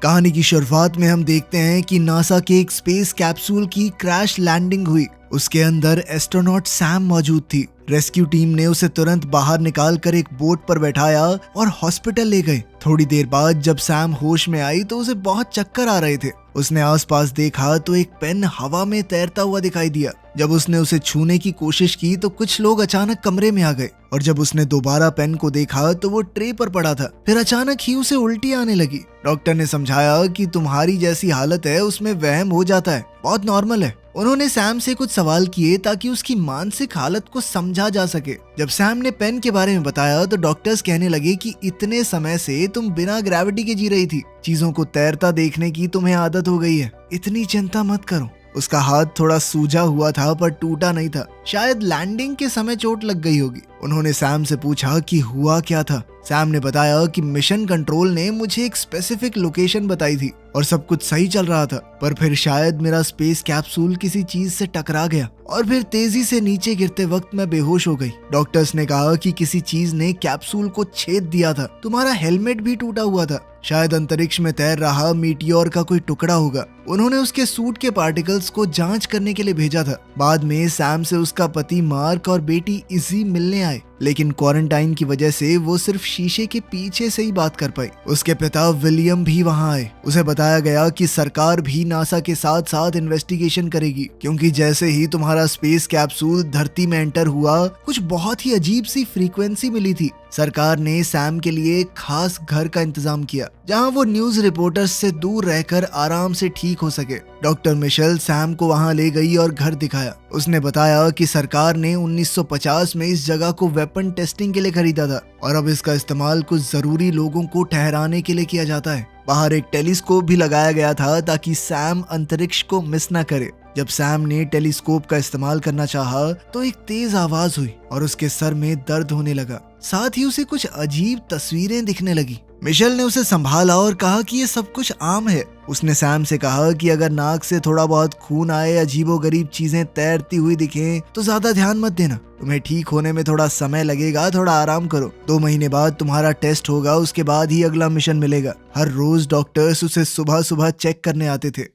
कहानी की शुरुआत में हम देखते हैं कि नासा के एक स्पेस कैप्सूल की क्रैश लैंडिंग हुई। उसके अंदर एस्ट्रोनॉट सैम मौजूद थी। रेस्क्यू टीम ने उसे तुरंत बाहर निकाल कर एक बोट पर बैठाया और हॉस्पिटल ले गए। थोड़ी देर बाद जब सैम होश में आई तो उसे बहुत चक्कर आ रहे थे। उसने आसपास देखा तो एक पेन हवा में तैरता हुआ दिखाई दिया। जब उसने उसे छूने की कोशिश की तो कुछ लोग अचानक कमरे में आ गए और जब उसने दोबारा पेन को देखा तो वो ट्रे पर पड़ा था। फिर अचानक ही उसे उल्टी आने लगी। डॉक्टर ने समझाया कि तुम्हारी जैसी हालत है उसमें वहम हो जाता है, बहुत नॉर्मल है। उन्होंने सैम से कुछ सवाल किए ताकि उसकी मानसिक हालत को समझा जा सके। जब सैम ने पेन के बारे में बताया तो डॉक्टर्स कहने लगे कि इतने समय से तुम बिना ग्रेविटी के जी रही थी, चीजों को तैरता देखने की तुम्हें आदत हो गई है, इतनी चिंता मत करो। उसका हाथ थोड़ा सूजा हुआ था पर टूटा नहीं था, शायद लैंडिंग के समय चोट लग गई होगी। उन्होंने सैम से पूछा कि हुआ क्या था। सैम ने बताया कि मिशन कंट्रोल ने मुझे एक स्पेसिफिक लोकेशन बताई थी और सब कुछ सही चल रहा था, पर फिर शायद मेरा स्पेस कैप्सूल किसी चीज से टकरा गया और फिर तेजी से नीचे गिरते वक्त मैं बेहोश हो गई। डॉक्टर्स ने कहा कि किसी चीज ने कैप्सूल को छेद दिया था। तुम्हारा हेलमेट भी टूटा हुआ था, शायद अंतरिक्ष में तैर रहा मीटियोर का कोई टुकड़ा होगा। उन्होंने उसके सूट के पार्टिकल्स को जांच करने के लिए भेजा था। बाद में सैम से उसका पति मार्क और बेटी इजी मिलने आए, लेकिन क्वारंटाइन की वजह से वो सिर्फ शीशे के पीछे से ही बात कर पाई। उसके पिता विलियम भी वहां आए। उसे बताया गया कि सरकार भी नासा के साथ साथ इन्वेस्टिगेशन करेगी, क्योंकि जैसे ही तुम्हारा स्पेस कैप्सूल धरती में एंटर हुआ कुछ बहुत ही अजीब सी फ्रीक्वेंसी मिली थी। सरकार ने सैम के लिए एक खास घर का इंतजाम किया जहां वो न्यूज रिपोर्टर्स से दूर रहकर आराम से ठीक हो सके। डॉक्टर मिशेल सैम को वहां ले गई और घर दिखाया। उसने बताया कि सरकार ने 1950 में इस जगह को वेपन टेस्टिंग के लिए खरीदा था और अब इसका इस्तेमाल कुछ जरूरी लोगों को ठहराने के लिए किया जाता है। बाहर एक टेलीस्कोप भी लगाया गया था ताकि सैम अंतरिक्ष को मिस न करे। जब सैम ने टेलीस्कोप का इस्तेमाल करना चाहा तो एक तेज आवाज हुई और उसके सर में दर्द होने लगा। साथ ही उसे कुछ अजीब तस्वीरें दिखने लगी। मिशेल ने उसे संभाला और कहा कि ये सब कुछ आम है। उसने सैम से कहा कि अगर नाक से थोड़ा बहुत खून आए, अजीबोगरीब चीजें तैरती हुई दिखें तो ज्यादा ध्यान मत देना। तुम्हें ठीक होने में थोड़ा समय लगेगा, थोड़ा आराम करो। 2 महीने बाद तुम्हारा टेस्ट होगा, उसके बाद ही अगला मिशन मिलेगा। हर रोज डॉक्टर्स उसे सुबह सुबह चेक करने आते थे।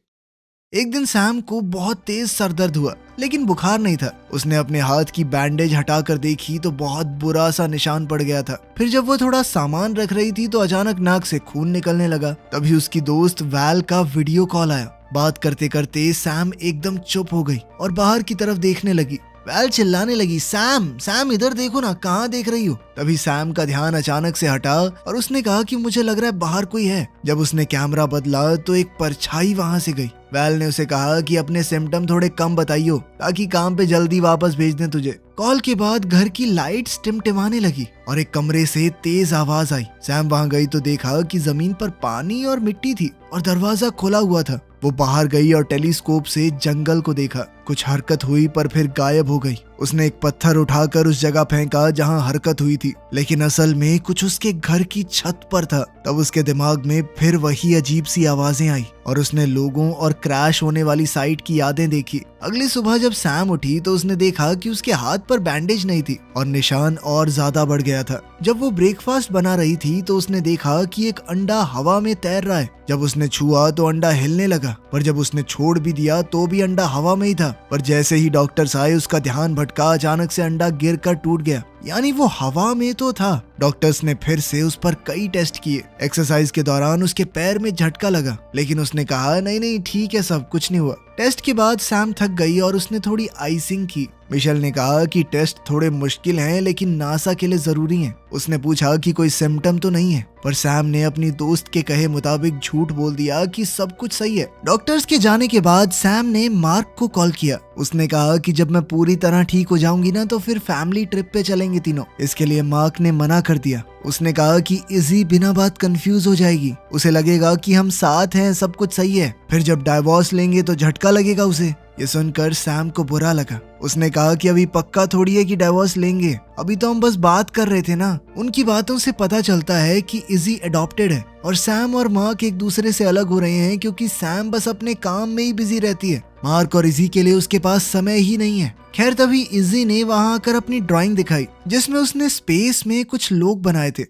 एक दिन सैम को बहुत तेज सर दर्द हुआ, लेकिन बुखार नहीं था। उसने अपने हाथ की बैंडेज हटाकर देखी तो बहुत बुरा सा निशान पड़ गया था। फिर जब वो थोड़ा सामान रख रही थी तो अचानक नाक से खून निकलने लगा। तभी उसकी दोस्त वैल का वीडियो कॉल आया। बात करते करते सैम एकदम चुप हो गई और बाहर की तरफ देखने लगी। वैल चिल्लाने लगी, सैम सैम इधर देखो ना, कहाँ देख रही हो? तभी सैम का ध्यान अचानक से हटा और उसने कहा कि मुझे लग रहा है बाहर कोई है। जब उसने कैमरा बदला तो एक परछाई वहां से गई। वैल ने उसे कहा कि अपने सिम्टम थोड़े कम बताइयो ताकि काम पे जल्दी वापस भेज दें तुझे। कॉल के बाद घर की लाइट्स टिमटिमाने लगी और एक कमरे से तेज आवाज आई। सैम वहां गई तो देखा कि जमीन पर पानी और मिट्टी थी और दरवाजा खुला हुआ था। वो बाहर गई और टेलीस्कोप से जंगल को देखा। कुछ हरकत हुई पर फिर गायब हो गई। उसने एक पत्थर उठाकर उस जगह फेंका जहां हरकत हुई थी, लेकिन असल में कुछ उसके घर की छत पर था। तब उसके दिमाग में फिर वही अजीब सी आवाजें आई और उसने लोगों और क्रैश होने वाली साइट की यादें देखी। अगली सुबह जब सैम उठी तो उसने देखा कि उसके हाथ पर बैंडेज नहीं थी और निशान और ज्यादा बढ़ गया था। जब वो ब्रेकफास्ट बना रही थी तो उसने देखा कि एक अंडा हवा में तैर रहा है। जब उसने छुआ तो अंडा हिलने लगा, पर जब उसने छोड़ भी दिया तो भी अंडा हवा में ही था। पर जैसे ही डॉक्टर्स आए उसका ध्यान भटका, अचानक से अंडा गिरकर टूट गया, यानी वो हवा में तो था। डॉक्टर्स ने फिर से उस पर कई टेस्ट किए। एक्सरसाइज के दौरान उसके पैर में झटका लगा, लेकिन उसने कहा नहीं नहीं ठीक है, सब कुछ नहीं हुआ। टेस्ट के बाद सैम थक गई और उसने थोड़ी आइसिंग की। मिशेल ने कहा कि टेस्ट थोड़े मुश्किल हैं लेकिन नासा के लिए जरूरी हैं। उसने पूछा कि कोई सिम्टम तो नहीं है, पर सैम ने अपनी दोस्त के कहे मुताबिक झूठ बोल दिया कि सब कुछ सही है। डॉक्टर्स के जाने के बाद सैम ने मार्क को कॉल किया। उसने कहा कि जब मैं पूरी तरह ठीक हो जाऊंगी ना तो फिर फैमिली ट्रिप पे चलेंगे तीनों। इसके लिए मार्क ने मना कर दिया। उसने कहा कि इजी बिना बात कंफ्यूज हो जाएगी, उसे लगेगा कि हम साथ हैं, सब कुछ सही है। फिर जब डाइवोर्स लेंगे तो झटका लगेगा उसे। ये सुनकर सैम को बुरा लगा। उसने कहा कि अभी पक्का थोड़ी है कि डाइवोर्स लेंगे, अभी तो हम बस बात कर रहे थे ना। उनकी बातों से पता चलता है कि इजी अडॉप्टेड है और सैम और मार्क एक दूसरे से अलग हो रहे हैं क्योंकि सैम बस अपने काम में ही बिजी रहती है। मार्क और इजी के लिए उसके पास समय ही नहीं है। खैर तभी इजी ने वहां आकर अपनी ड्राइंग दिखाई जिसमें उसने स्पेस में कुछ लोग बनाए थे।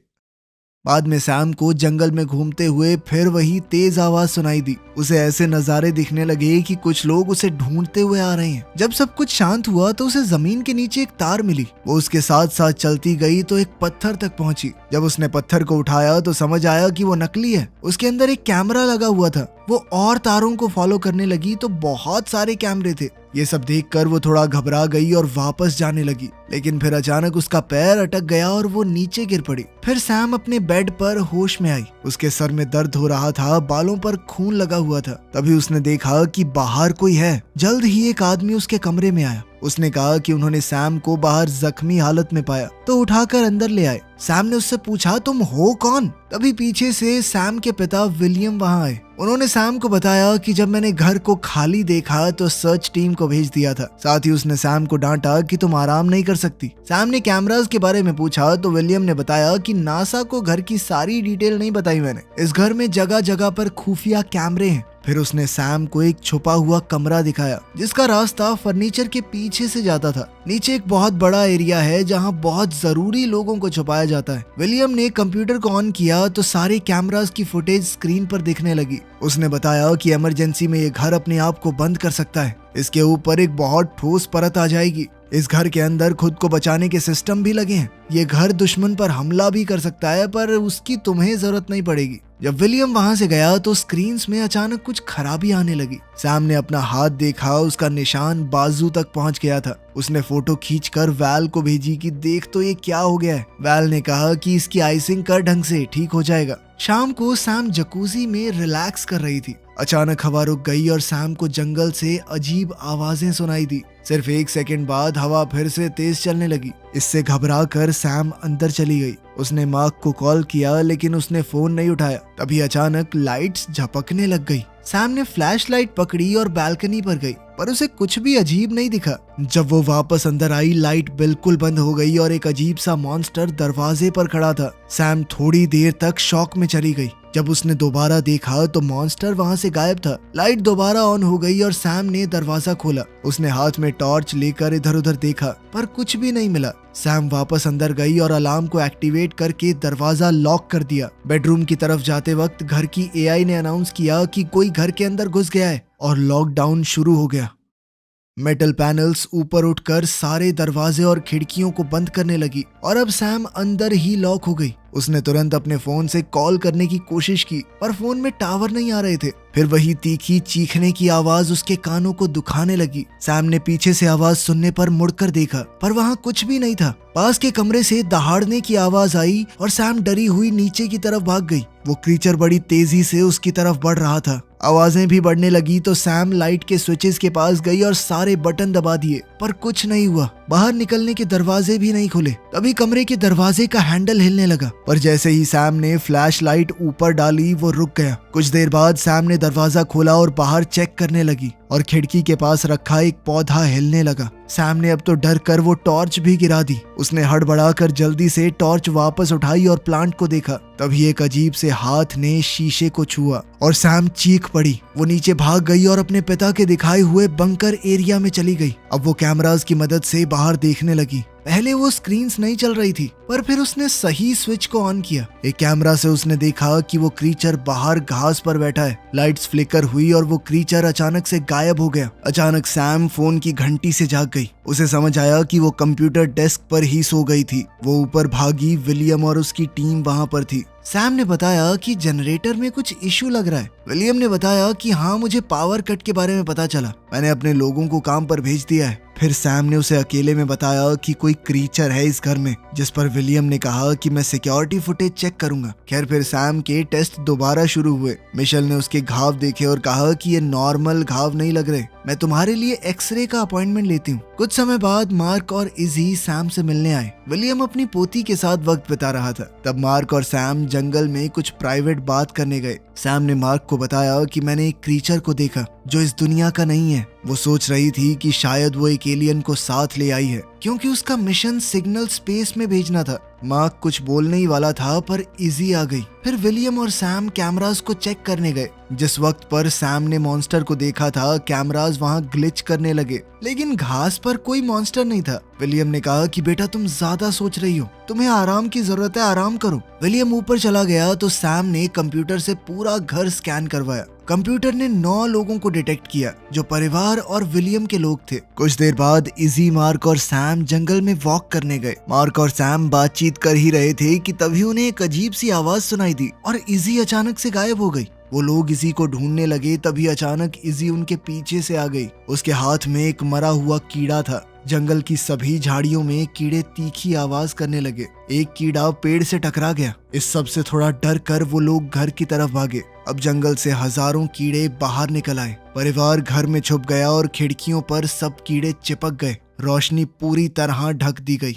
बाद में सैम को जंगल में घूमते हुए फिर वही तेज आवाज सुनाई दी। उसे ऐसे नजारे दिखने लगे कि कुछ लोग उसे ढूंढते हुए आ रहे हैं। जब सब कुछ शांत हुआ तो उसे जमीन के नीचे एक तार मिली। वो उसके साथ साथ चलती गई तो एक पत्थर तक पहुंची। जब उसने पत्थर को उठाया तो समझ आया कि वो नकली है। उसके अंदर एक कैमरा लगा हुआ था। वो और तारों को फॉलो करने लगी तो बहुत सारे कैमरे थे। ये सब देखकर वो थोड़ा घबरा गई और वापस जाने लगी, लेकिन फिर अचानक उसका पैर अटक गया और वो नीचे गिर पड़ी। फिर सैम अपने बेड पर होश में आई। उसके सर में दर्द हो रहा था, बालों पर खून लगा हुआ था। तभी उसने देखा कि बाहर कोई है। जल्द ही एक आदमी उसके कमरे में आया। उसने कहा कि उन्होंने सैम को बाहर जख्मी हालत में पाया तो उठाकर अंदर ले आए। सैम ने उससे पूछा, तुम हो कौन? तभी पीछे से सैम के पिता विलियम वहां आए। उन्होंने सैम को बताया कि जब मैंने घर को खाली देखा तो सर्च टीम को भेज दिया था। साथ ही उसने सैम को डांटा कि तुम आराम नहीं कर सकती। सैम ने कैमरास के बारे में पूछा तो विलियम ने बताया कि नासा को घर की सारी डिटेल नहीं बताई मैंने। इस घर में जगह जगह पर खुफिया कैमरे हैं। फिर उसने सैम को एक छुपा हुआ कमरा दिखाया जिसका रास्ता फर्नीचर के पीछे से जाता था। नीचे एक बहुत बड़ा एरिया है जहां बहुत जरूरी लोगों को छुपाया जाता है। विलियम ने कंप्यूटर को ऑन किया तो सारे कैमरास की फुटेज स्क्रीन पर दिखने लगी। उसने बताया कि इमरजेंसी में ये घर अपने आप को बंद कर सकता है। इसके ऊपर एक बहुत ठोस परत आ जाएगी। इस घर के अंदर खुद को बचाने के सिस्टम भी लगे हैं। ये घर दुश्मन पर हमला भी कर सकता है, पर उसकी तुम्हें जरूरत नहीं पड़ेगी। जब विलियम वहां से गया तो स्क्रीन्स में अचानक कुछ खराबी आने लगी। सैम ने अपना हाथ देखा, उसका निशान बाजू तक पहुंच गया था। उसने फोटो खींचकर वैल को भेजी कि देख तो ये क्या हो गया है। वैल ने कहा कि इसकी आइसिंग कर ढंग से, ठीक हो जाएगा। शाम को सैम जकूजी में रिलैक्स कर रही थी। अचानक हवा रुक गई और सैम को जंगल से अजीब आवाजें सुनाई दी। सिर्फ एक सेकंड बाद हवा फिर से तेज चलने लगी। इससे घबरा कर सैम अंदर चली गई। उसने मार्क को कॉल किया लेकिन उसने फोन नहीं उठाया। तभी अचानक लाइट्स झपकने लग गई। सैम ने फ्लैश लाइट पकड़ी और बालकनी पर गई, पर उसे कुछ भी अजीब नहीं दिखा। जब वो वापस अंदर आई, लाइट बिल्कुल बंद हो गई और एक अजीब सा मॉन्स्टर दरवाजे पर खड़ा था। सैम थोड़ी देर तक शॉक में चली गई। जब उसने दोबारा देखा तो मॉन्स्टर वहां से गायब था। लाइट दोबारा ऑन हो गई और सैम ने दरवाजा खोला। उसने हाथ में टॉर्च लेकर इधर उधर देखा, पर कुछ भी नहीं मिला। सैम वापस अंदर गई और अलार्म को एक्टिवेट करके दरवाजा लॉक कर दिया। बेडरूम की तरफ जाते वक्त घर की एआई ने अनाउंस किया कि कोई घर के अंदर घुस गया है और लॉकडाउन शुरू हो गया। मेटल पैनल्स ऊपर उठकर सारे दरवाजे और खिड़कियों को बंद करने लगी और अब सैम अंदर ही लॉक हो गई। उसने तुरंत अपने फोन से कॉल करने की कोशिश की, पर फोन में टावर नहीं आ रहे थे। फिर वही तीखी चीखने की आवाज उसके कानों को दुखाने लगी। सैम ने पीछे से आवाज सुनने पर मुड़कर देखा, पर वहाँ कुछ भी नहीं था। पास के कमरे से दहाड़ने की आवाज आई और सैम डरी हुई नीचे की तरफ भाग गई। वो क्रीचर बड़ी तेजी से उसकी तरफ बढ़ रहा था। आवाजें भी बढ़ने लगी तो सैम लाइट के स्विचेस के पास गई और सारे बटन दबा दिए, पर कुछ नहीं हुआ। बाहर निकलने के दरवाजे भी नहीं खुले। तभी कमरे के दरवाजे का हैंडल हिलने लगा, पर जैसे ही सैम ने फ्लैश लाइट ऊपर डाली वो रुक गया। कुछ देर बाद सैम ने दरवाजा खोला और बाहर चेक करने लगी और खिड़की के पास रखा एक पौधा हिलने लगा। सैम ने अब तो डर कर वो टॉर्च भी गिरा दी। उसने हड़बड़ाकर जल्दी से टॉर्च वापस उठाई और प्लांट को देखा। तभी एक अजीब से हाथ ने शीशे को छुआ और सैम चीख पड़ी। वो नीचे भाग गई और अपने पिता के दिखाए हुए बंकर एरिया में चली गई। अब वो कैमरास की मदद से बाहर देखने लगी। पहले वो स्क्रीन्स नहीं चल रही थी, पर फिर उसने सही स्विच को ऑन किया। एक कैमरा से उसने देखा कि वो क्रीचर बाहर घास पर बैठा है। लाइट्स फ्लिकर हुई और वो क्रीचर अचानक से गायब हो गया। अचानक सैम फोन की घंटी से जाग गई। उसे समझ आया कि वो कंप्यूटर डेस्क पर ही सो गई थी। वो ऊपर भागी। विलियम और उसकी टीम वहां पर थी। सैम ने बताया कि जनरेटर में कुछ इशू लग रहा है। विलियम ने बताया कि हाँ, मुझे पावर कट के बारे में पता चला। मैंने अपने लोगों को काम पर भेज दिया है। फिर सैम ने उसे अकेले में बताया कि कोई क्रीचर है इस घर में, जिस पर विलियम ने कहा कि मैं सिक्योरिटी फुटेज चेक करूंगा। खैर फिर सैम के टेस्ट दोबारा शुरू हुए। मिशेल ने उसके घाव देखे और कहा कि ये नॉर्मल घाव नहीं लग रहे, मैं तुम्हारे लिए एक्सरे का अपॉइंटमेंट लेती हूँ। कुछ समय बाद मार्क और इजी सैम से मिलने आए। विलियम अपनी पोती के साथ वक्त बिता रहा था। तब मार्क और सैम जंगल में कुछ प्राइवेट बात करने गए। सैम ने मार्क को बताया कि मैंने एक क्रीचर को देखा जो इस दुनिया का नहीं है। वो सोच रही थी कि शायद वो एक एलियन को साथ ले आई है क्योंकि उसका मिशन सिग्नल स्पेस में भेजना था। मार्क कुछ बोलने ही वाला था पर इजी आ गई। फिर विलियम और सैम कैमरास को चेक करने गए। जिस वक्त पर सैम ने मॉन्स्टर को देखा था कैमरास वहाँ ग्लिच करने लगे, लेकिन घास पर कोई मॉन्स्टर नहीं था। विलियम ने कहा कि बेटा तुम ज्यादा सोच रही हो, तुम्हें आराम की जरूरत है, आराम करो। विलियम ऊपर चला गया तो सैम ने कंप्यूटर से पूरा घर स्कैन करवाया। कंप्यूटर ने 9 लोगों को डिटेक्ट किया जो परिवार और विलियम के लोग थे। कुछ देर बाद इजी, मार्क और सैम जंगल में वॉक करने गए। मार्क और सैम बातचीत कर ही रहे थे कि तभी उन्हें एक अजीब सी आवाज सुनाई दी और इजी अचानक से गायब हो गई। वो लोग इजी को ढूंढने लगे, तभी अचानक इजी उनके पीछे से आ गई। उसके हाथ में एक मरा हुआ कीड़ा था। जंगल की सभी झाड़ियों में कीड़े तीखी आवाज करने लगे। एक कीड़ा पेड़ से टकरा गया। इस सब से थोड़ा डर कर वो लोग घर की तरफ भागे। अब जंगल से हजारों कीड़े बाहर निकल आए। परिवार घर में छुप गया और खिड़कियों पर सब कीड़े चिपक गए। रोशनी पूरी तरह ढक दी गई।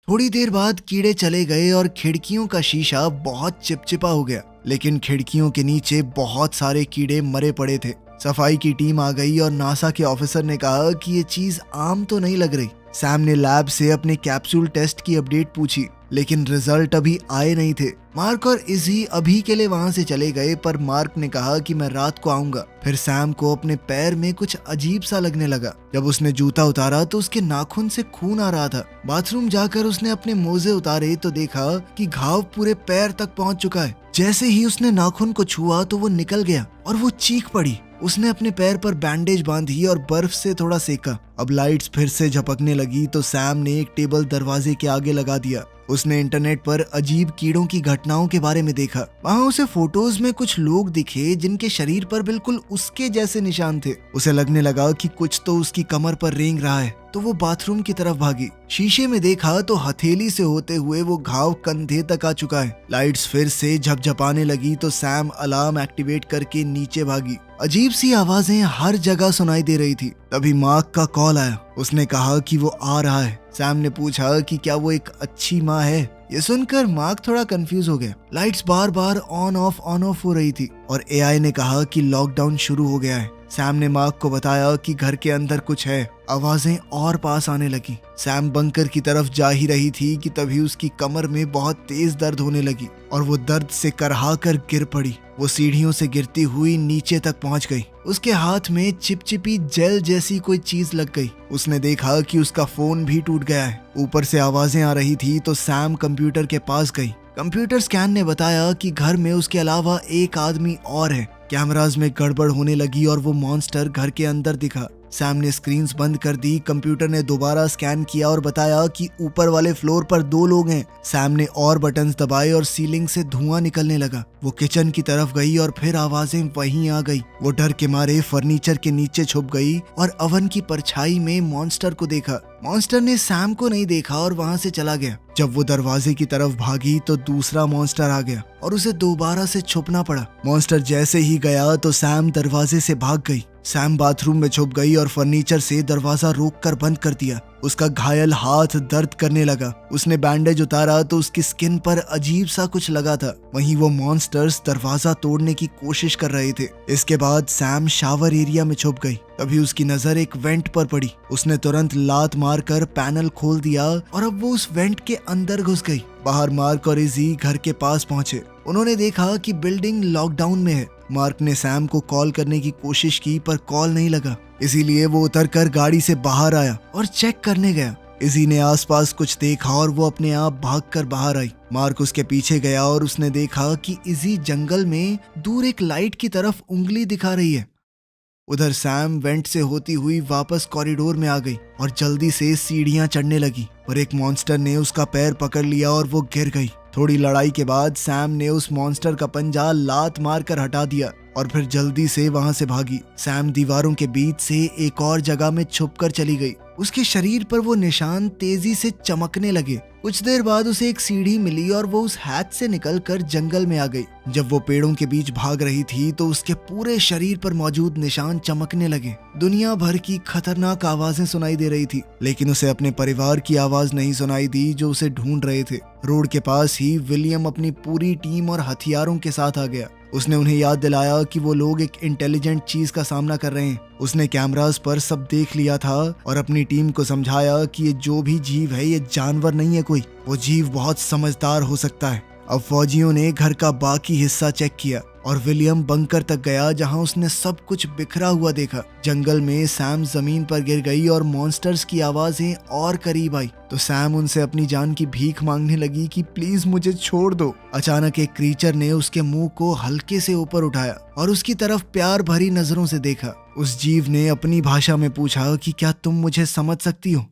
थोड़ी देर बाद कीड़े चले गए और खिड़कियों का शीशा बहुत चिपचिपा हो गया, लेकिन खिड़कियों के नीचे बहुत सारे कीड़े मरे पड़े थे। सफाई की टीम आ गई और नासा के ऑफिसर ने कहा कि ये चीज आम तो नहीं लग रही। सैम ने लैब से अपने कैप्सूल टेस्ट की अपडेट पूछी, लेकिन रिजल्ट अभी आए नहीं थे। मार्क और इजी अभी के लिए वहां से चले गए, पर मार्क ने कहा कि मैं रात को आऊंगा। फिर सैम को अपने पैर में कुछ अजीब सा लगने लगा। जब उसने जूता उतारा तो उसके नाखून से खून आ रहा था। बाथरूम जाकर उसने अपने मोजे उतारे तो देखा कि घाव पूरे पैर तक पहुंच चुका है। जैसे ही उसने नाखून को छुआ तो वो निकल गया और वो चीख पड़ी। उसने अपने पैर पर बैंडेज बांधी और बर्फ से थोड़ा सेका। अब लाइट्स फिर से झपकने लगी तो सैम ने एक टेबल दरवाजे के आगे लगा दिया। उसने इंटरनेट पर अजीब कीड़ों की घटनाओं के बारे में देखा। वहाँ उसे फोटोज में कुछ लोग दिखे जिनके शरीर पर बिल्कुल उसके जैसे निशान थे। उसे लगने लगा कि कुछ तो उसकी कमर पर रेंग रहा है, तो वो बाथरूम की तरफ भागी। शीशे में देखा तो हथेली से होते हुए वो घाव कंधे तक आ चुका है। लाइट्स फिर से झपझपाने लगी तो सैम अलार्म एक्टिवेट करके नीचे भागी। अजीब सी आवाजें हर जगह सुनाई दे रही थी। तभी मार्क का कॉल आया। उसने कहा कि वो आ रहा है। सैम ने पूछा कि क्या वो एक अच्छी माँ है। ये सुनकर मार्क थोड़ा कंफ्यूज हो गया। Lights bar bar on off हो रही थी और एआई ने कहा कि लॉकडाउन शुरू हो गया है। सैम ने मार्क को बताया कि घर के अंदर कुछ है। आवाजें और पास आने लगी। सैम बंकर की तरफ जा ही रही थी कि तभी उसकी कमर में बहुत तेज दर्द होने लगी और वो दर्द से करहा कर गिर पड़ी। वो सीढ़ियों से गिरती हुई नीचे तक पहुंच गई। उसके हाथ में चिपचिपी जेल जैसी कोई चीज लग गई। उसने देखा कि उसका फोन भी टूट गया है। ऊपर से आवाजें आ रही थी तो सैम कंप्यूटर के पास गई। कंप्यूटर स्कैन ने बताया कि घर में उसके अलावा एक आदमी और है। कैमरास में गड़बड़ होने लगी और वो मॉन्स्टर घर के अंदर दिखा। सैम ने स्क्रीन्स बंद कर दी। कंप्यूटर ने दोबारा स्कैन किया और बताया कि ऊपर वाले फ्लोर पर 2 लोग हैं। सैम ने और बटन्स दबाए और सीलिंग से धुआं निकलने लगा। वो किचन की तरफ गई और फिर आवाजें वहीं आ गई। वो डर के मारे फर्नीचर के नीचे छुप गई और ओवन की परछाई में मॉन्स्टर को देखा। मॉन्स्टर ने सैम को नहीं देखा और वहां से चला गया। जब वो दरवाजे की तरफ भागी तो दूसरा मॉन्स्टर आ गया और उसे दोबारा से छुपना पड़ा। मॉन्स्टर जैसे ही गया तो सैम दरवाजे से भाग गई। सैम बाथरूम में छुप गई और फर्नीचर से दरवाजा रोककर बंद कर दिया। उसका घायल हाथ दर्द करने लगा। उसने बैंडेज उतारा तो उसकी स्किन पर अजीब सा कुछ लगा था। वहीं वो मॉन्स्टर्स दरवाजा तोड़ने की कोशिश कर रहे थे। इसके बाद सैम शावर एरिया में छुप गई। तभी उसकी नजर एक वेंट पर पड़ी। उसने तुरंत लात मारकर पैनल खोल दिया और अब वो उस वेंट के अंदर घुस गई। बाहर मार्क और इजी घर के पास पहुंचे। उन्होंने देखा कि बिल्डिंग लॉकडाउन में है। मार्क ने सैम को कॉल करने की कोशिश की पर कॉल नहीं लगा, इसीलिए वो उतरकर गाड़ी से बाहर आया और चेक करने गया। इजी ने आसपास कुछ देखा और वो अपने आप भागकर बाहर आई। मार्क उसके पीछे गया और उसने देखा कि इजी जंगल में दूर एक लाइट की तरफ उंगली दिखा रही है। उधर सैम वेंट से होती हुई वापस कॉरिडोर में आ गई और जल्दी से सीढ़ियां चढ़ने लगी, पर एक मॉन्स्टर ने उसका पैर पकड़ लिया और वो गिर गई। थोड़ी लड़ाई के बाद सैम ने उस मॉन्स्टर का पंजा लात मारकर हटा दिया और फिर जल्दी से वहां से भागी। सैम दीवारों के बीच से एक और जगह में छुपकर चली गई। उसके शरीर पर वो निशान तेजी से चमकने लगे। कुछ देर बाद उसे एक सीढ़ी मिली और वो उस हैच से निकलकर जंगल में आ गई। जब वो पेड़ों के बीच भाग रही थी तो उसके पूरे शरीर पर मौजूद निशान चमकने लगे। दुनिया भर की खतरनाक आवाजें सुनाई दे रही थी, लेकिन उसे अपने परिवार की आवाज नहीं सुनाई दी जो उसे ढूंढ रहे थे। रोड के पास ही विलियम अपनी पूरी टीम और हथियारों के साथ आ गया। उसने उन्हें याद दिलाया कि वो लोग एक इंटेलिजेंट चीज का सामना कर रहे हैं। उसने कैमरास पर सब देख लिया था और अपनी टीम को समझाया कि ये जो भी जीव है ये जानवर नहीं है कोई, वो जीव बहुत समझदार हो सकता है। अब फौजियों ने घर का बाकी हिस्सा चेक किया और विलियम बंकर तक गया जहां उसने सब कुछ बिखरा हुआ देखा। जंगल में सैम जमीन पर गिर गई और मॉन्स्टर्स की आवाजें और करीब आई तो सैम उनसे अपनी जान की भीख मांगने लगी कि प्लीज मुझे छोड़ दो। अचानक एक क्रीचर ने उसके मुंह को हल्के से ऊपर उठाया और उसकी तरफ प्यार भरी नजरों से देखा। उस जीव ने अपनी भाषा में पूछा कि क्या तुम मुझे समझ सकती हो।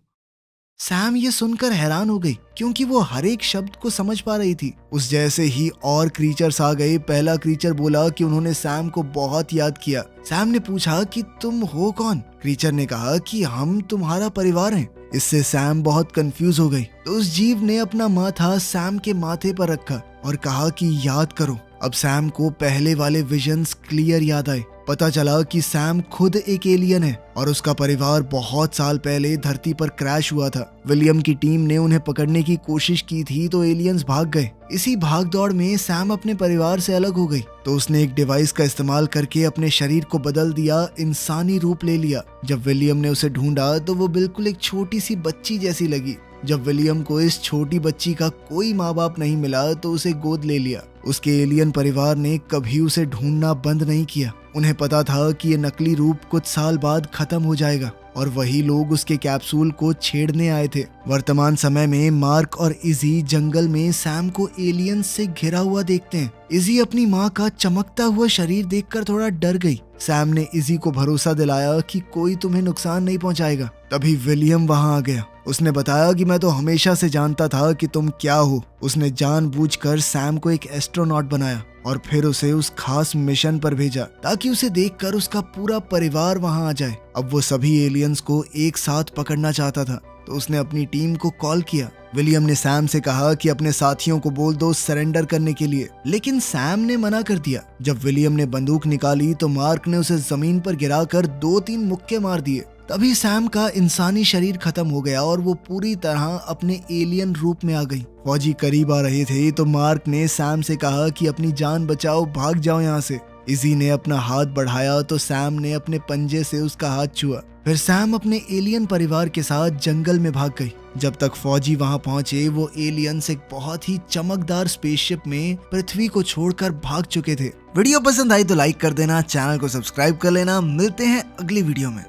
सैम ये सुनकर हैरान हो गई क्योंकि वो हर एक शब्द को समझ पा रही थी। उस जैसे ही और क्रीचर्स आ गए। पहला क्रीचर बोला कि उन्होंने सैम को बहुत याद किया। सैम ने पूछा कि तुम हो कौन? क्रीचर ने कहा कि हम तुम्हारा परिवार हैं। इससे सैम बहुत कंफ्यूज हो गई तो उस जीव ने अपना माथा सैम के माथे पर रखा और कहा कि याद करो। अब सैम को पहले वाले विजन्स क्लियर याद आए। पता चला कि सैम खुद एक एलियन है और उसका परिवार बहुत साल पहले धरती पर क्रैश हुआ था। विलियम की टीम ने उन्हें पकड़ने की कोशिश की थी तो एलियंस भाग गए। इसी भागदौड़ में सैम अपने परिवार से अलग हो गई तो उसने एक डिवाइस का इस्तेमाल करके अपने शरीर को बदल दिया, इंसानी रूप ले लिया। जब विलियम ने उसे ढूंढा तो वो बिल्कुल एक छोटी सी बच्ची जैसी लगी। जब विलियम को इस छोटी बच्ची का कोई माँ बाप नहीं मिला तो उसे गोद ले लिया। उसके एलियन परिवार ने कभी उसे ढूंढना बंद नहीं किया। उन्हें पता था कि ये नकली रूप कुछ साल बाद खत्म हो जाएगा और वही लोग उसके कैप्सूल को छेड़ने आए थे। वर्तमान समय में मार्क और इजी जंगल में सैम को एलियंस से घिरा हुआ देखते हैं। इजी अपनी माँ का चमकता हुआ शरीर देखकर थोड़ा डर गई। सैम ने इजी को भरोसा दिलाया कि कोई तुम्हें नुकसान नहीं पहुंचाएगा। तभी विलियम वहां आ गया। उसने बताया कि मैं तो हमेशा से जानता था कि तुम क्या हो। उसने जानबूझकर सैम को एक एस्ट्रोनॉट बनाया और फिर उसे उस खास मिशन पर भेजा ताकि उसे देखकर उसका पूरा परिवार वहां आ जाए। अब वो सभी एलियंस को एक साथ पकड़ना चाहता था तो उसने अपनी टीम को कॉल किया। विलियम ने सैम से कहा कि अपने साथियों को बोल दो सरेंडर करने के लिए, लेकिन सैम ने मना कर दिया। जब विलियम ने बंदूक निकाली तो मार्क ने उसे जमीन पर गिराकर 2-3 मुक्के मार दिए। तभी सैम का इंसानी शरीर खत्म हो गया और वो पूरी तरह अपने एलियन रूप में आ गई। फौजी करीब आ रहे थे तो मार्क ने सैम से कहा कि अपनी जान बचाओ, भाग जाओ यहाँ से। इजी ने अपना हाथ बढ़ाया तो सैम ने अपने पंजे से उसका हाथ छुआ। फिर सैम अपने एलियन परिवार के साथ जंगल में भाग गई। जब तक फौजी वहां पहुंचे वो एलियंस एक बहुत ही चमकदार स्पेसशिप में पृथ्वी को छोड़कर भाग चुके थे। वीडियो पसंद आई तो लाइक कर देना, चैनल को सब्सक्राइब कर लेना। मिलते हैं अगली वीडियो में।